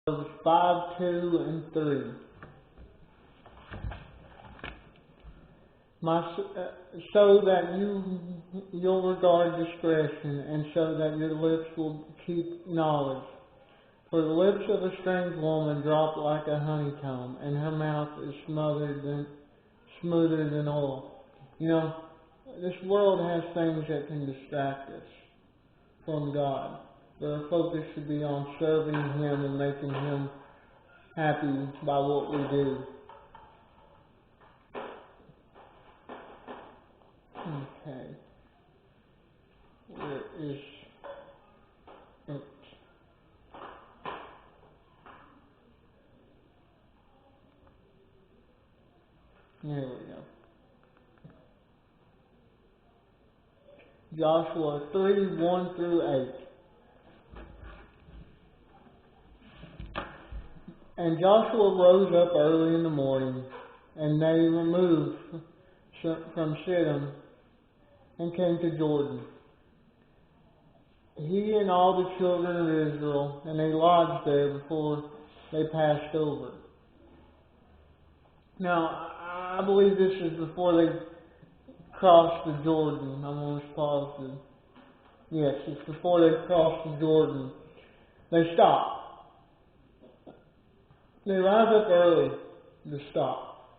Proverbs 5, 2, and 3. So that you'll regard discretion, and so that your lips will keep knowledge. For the lips of a strange woman drop like a honeycomb, and her mouth is smoother than oil. You know, this world has things that can distract us from God. But our focus should be on serving Him and making Him happy by what we do. Okay. Where is it? There we go. Joshua 3, 1 through 8. And Joshua rose up early in the morning, and they removed from Shittim and came to Jordan, he and all the children of Israel, and they lodged there before they passed over. Now, I believe this is before they crossed the Jordan. I'm almost positive. Yes, it's before they crossed the Jordan. They stopped. They rise up early to stop.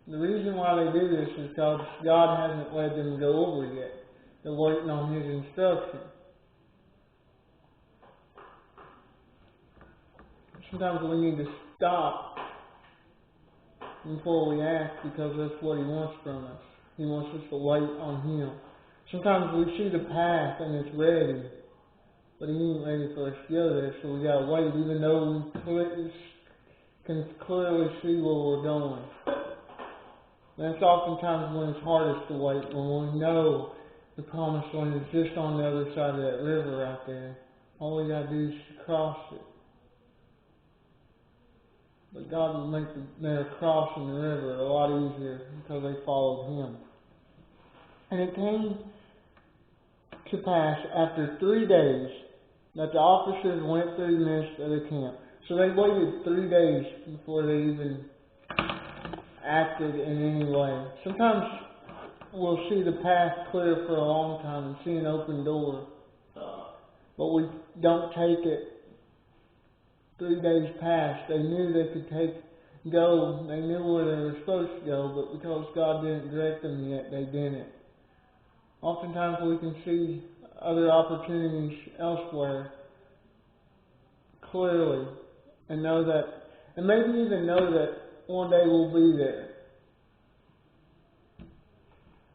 The reason why they do this is because God hasn't led them to go over yet. They're waiting on His instruction. Sometimes we need to stop before we ask, because that's what He wants from us. He wants us to wait on Him. Sometimes we see the path and it's ready, but He ain't ready for us to go there, so we gotta wait, even though we can clearly see where we're going. That's oftentimes when it's hardest to wait, when we know the promised land is just on the other side of that river right there. All we gotta do is cross it. But God will make their crossing the river a lot easier because they followed Him. And it came to pass after 3 days that the officers went through the midst of the camp. So they waited 3 days before they even acted in any way. Sometimes we'll see the path clear for a long time and see an open door, but we don't take it. 3 days passed. They knew they could go. They knew where they were supposed to go, but because God didn't direct them yet, they didn't. Oftentimes we can see other opportunities elsewhere clearly and know that, and maybe even know that one day we'll be there.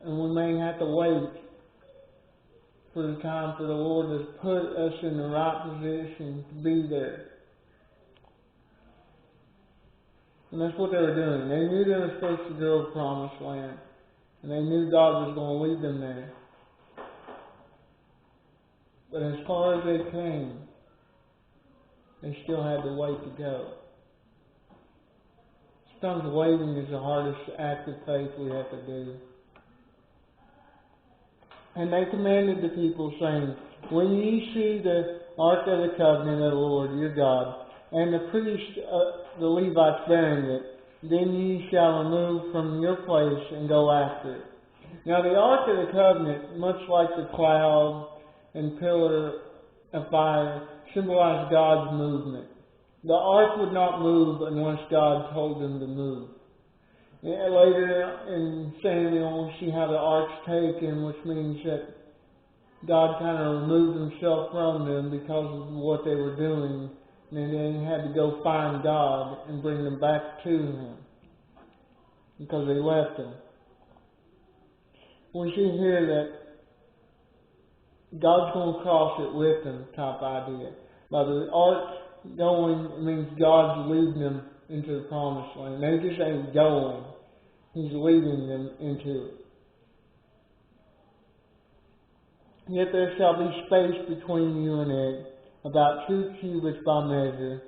And we may have to wait for the time for the Lord to put us in the right position to be there. And that's what they were doing. They knew they were supposed to go to the promised land. And they knew God was going to lead them there. But as far as they came, they still had to wait to go. Sometimes waiting is the hardest act of faith we have to do. And they commanded the people, saying, when ye see the ark of the covenant of the Lord your God, and the priests, the Levites, bearing it, then ye shall remove from your place and go after it. Now the ark of the covenant, much like the cloud and pillar of fire, symbolized God's movement. The ark would not move unless God told them to move. And later in Samuel, we see how the ark's taken, which means that God kind of removed Himself from them because of what they were doing. And then He had to go find God and bring them back to Him because they left Him. We see here that God's going to cross it with them type idea. By the ark going, it means God's leading them into the promised land. They just ain't going. He's leading them into it. Yet there shall be space between you and it, about 2 cubits by measure,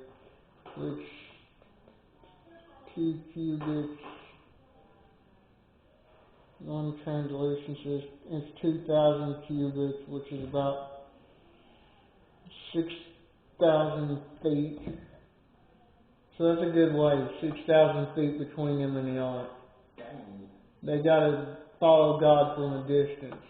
which 2 cubits, one translation says it's 2,000 cubits, which is about 6,000 feet. So that's a good way, 6,000 feet between them and the ark. They got to follow God from a distance.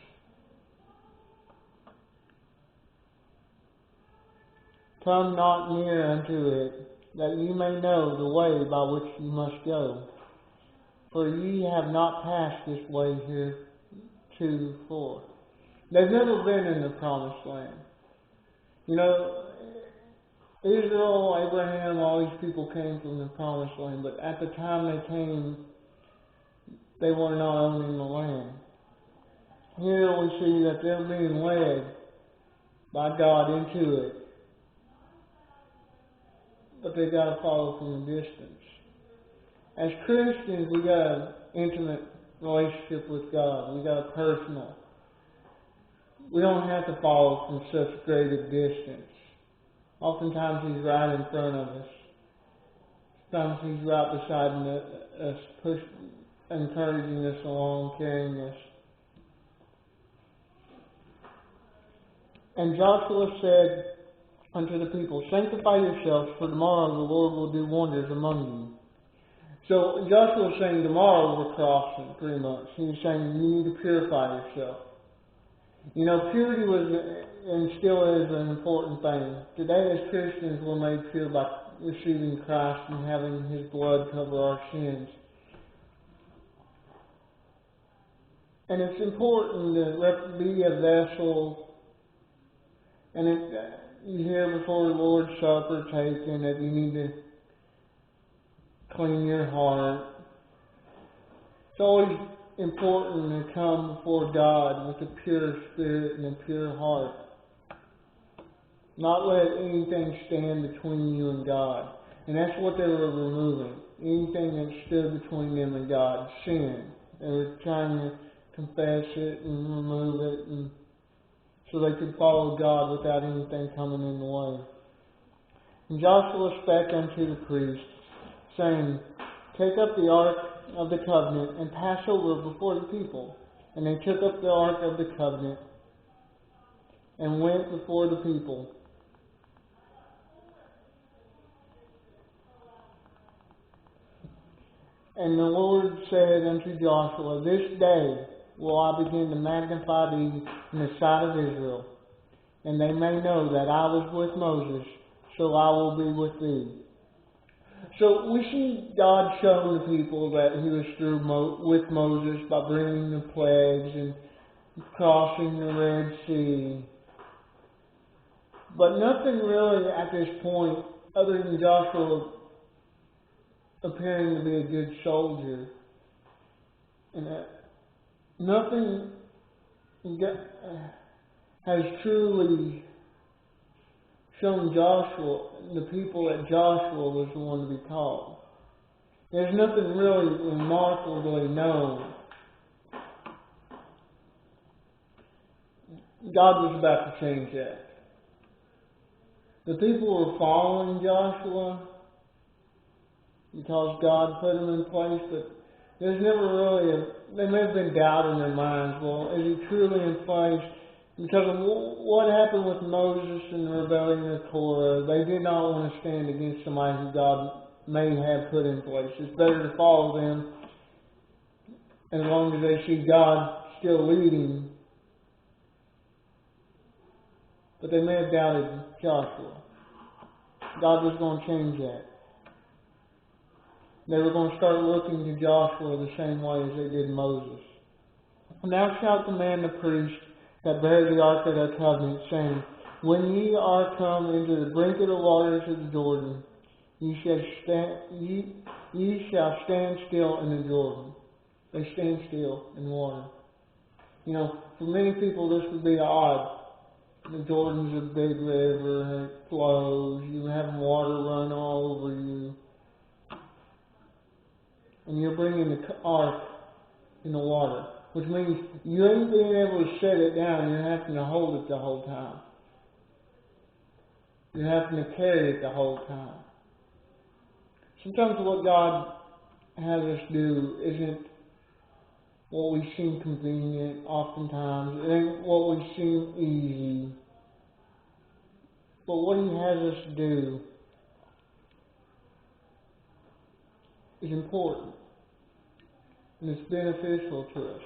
Come not near unto it, that ye may know the way by which ye must go. For ye have not passed this way heretofore. They've never been in the promised land. You know, Israel, Abraham, all these people came from the promised land, but at the time they came, they were not owning the land. Here we see that they're being led by God into it, but they got to follow from a distance. As Christians, we got an intimate relationship with God. We got a personal. We don't have to follow from such great a distance. Oftentimes He's right in front of us. Sometimes He's right beside us, encouraging us along, carrying us. And Joshua said unto the people, Sanctify yourselves, for tomorrow the Lord will do wonders among you. So Joshua was saying tomorrow we're crossing, pretty much. He was saying you need to purify yourself. You know, purity was and still is an important thing. Today as Christians we're made pure by receiving Christ and having His blood cover our sins. And it's important to be a vessel. And you hear before the Lord's Supper taken that you need to clean your heart. It's always important to come before God with a pure spirit and a pure heart. Not let anything stand between you and God. And that's what they were removing. Anything that stood between them and God. Sin. They were trying to confess it and remove it, and so they could follow God without anything coming in the way. And Joshua spake unto the priests, saying, Take up the ark of the covenant, and pass over before the people. And they took up the ark of the covenant, and went before the people. And the Lord said unto Joshua, This day will I begin to magnify thee in the sight of Israel, and they may know that I was with Moses, so I will be with thee. So we see God showing the people that He was through with Moses by bringing the plagues and crossing the Red Sea. But nothing really at this point, other than Joshua appearing to be a good soldier. And nothing has truly shown Joshua, the people that Joshua was the one to be called. There's nothing really remarkably known. God was about to change that. The people were following Joshua because God put him in place, but there's never really there may have been doubt in their minds. Well, is he truly in place? Because of what happened with Moses and the rebellion of Korah, they did not want to stand against somebody who God may have put in place. It's better to follow them as long as they see God still leading. But they may have doubted Joshua. God was going to change that. They were going to start looking to Joshua the same way as they did Moses. And thou shalt command the priests that bear the ark of the covenant, saying, When ye are come into the brink of the waters of the Jordan, ye shall stand still in the Jordan. They stand still in water. You know, for many people this would be odd. The Jordan's a big river and it flows. You have water run all over you. And you're bringing the ark in the water, which means you ain't being able to set it down. You're having to hold it the whole time. You're having to carry it the whole time. Sometimes what God has us do isn't what we seem convenient. Oftentimes, it ain't what we seem easy. But what He has us do is important, and it's beneficial to us.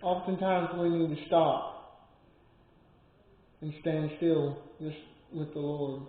Oftentimes we need to stop and stand still just with the Lord.